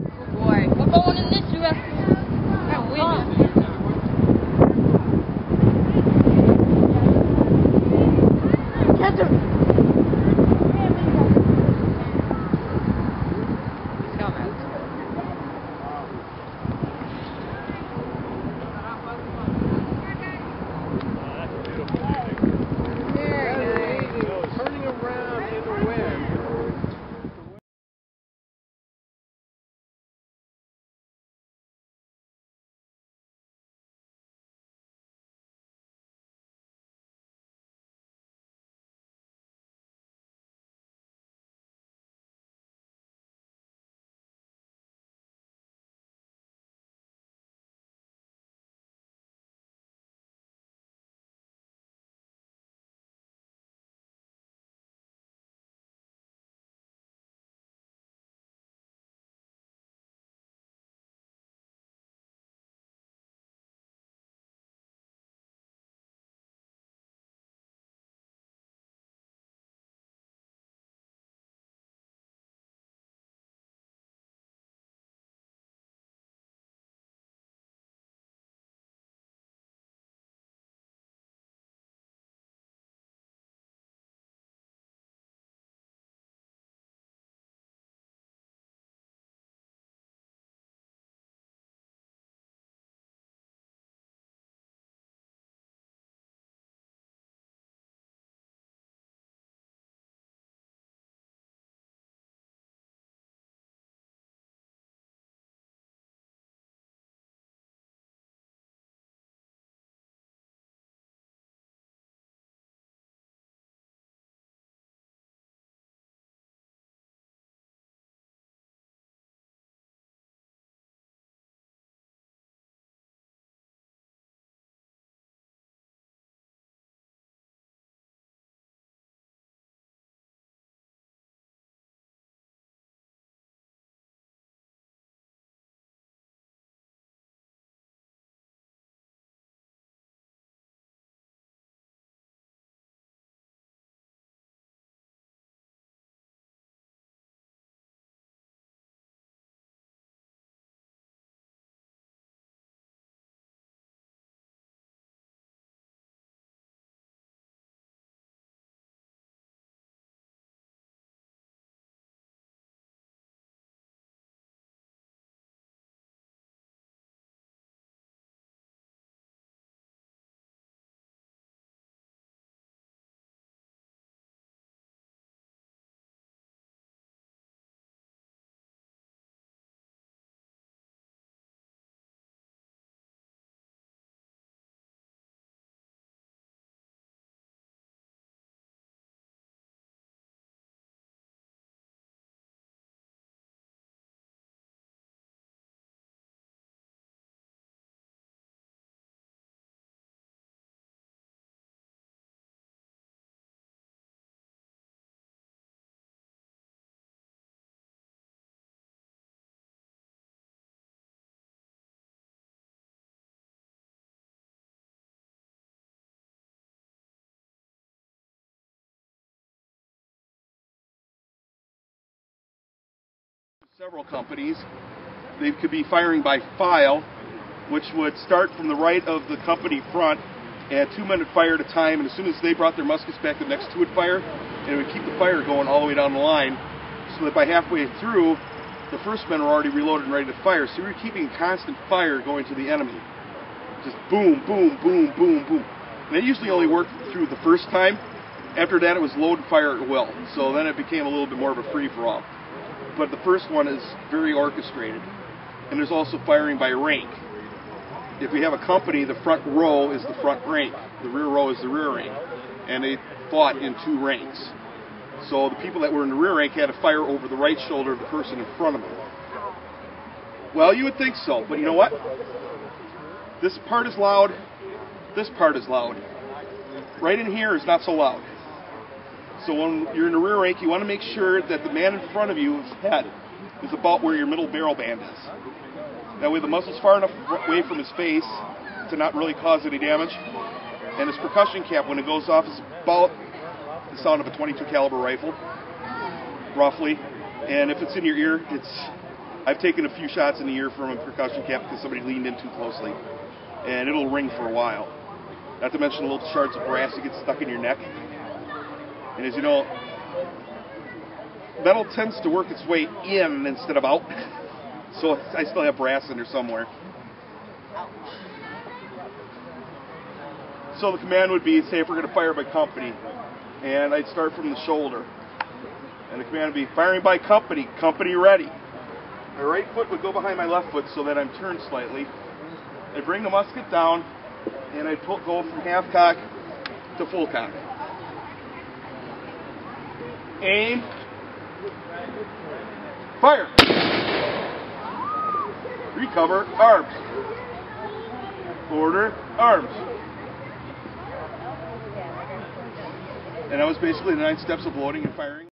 Oh boy, we're going in this direction. Got wind. Several companies. They could be firing by file, which would start from the right of the company front at 2-minute fire at a time, and as soon as they brought their muskets back, the next two would fire, and it would keep the fire going all the way down the line, so that by halfway through, the first men were already reloaded and ready to fire. So we were keeping constant fire going to the enemy. Just boom, boom, boom, boom, boom. And it usually only worked through the first time. After that, it was load and fire at will. So then it became a little bit more of a free-for-all. But the first one is very orchestrated. And there's also firing by rank. If we have a company, the front row is the front rank. The rear row is the rear rank. And they fought in two ranks. So the people that were in the rear rank had to fire over the right shoulder of the person in front of them. Well, you would think so, but you know what? This part is loud. This part is loud. Right in here is not so loud. So when you're in the rear rank, you want to make sure that the man in front of you's head is about where your middle barrel band is. That way the muzzle's far enough away from his face to not really cause any damage. And his percussion cap, when it goes off, is about the sound of a .22 caliber rifle, roughly. And if it's in your ear, it's I've taken a few shots in the ear from a percussion cap because somebody leaned in too closely, and it'll ring for a while. Not to mention little shards of brass that get stuck in your neck. And as you know, metal tends to work its way in instead of out, so I still have brass in there somewhere. So the command would be, say if we're going to fire by company, and I'd start from the shoulder. And the command would be, firing by company, company ready. My right foot would go behind my left foot so that I'm turned slightly. I'd bring the musket down, and I'd go from half cock to full cock. Aim. Fire. Recover, arms. Order, arms. And that was basically the 9 steps of loading and firing.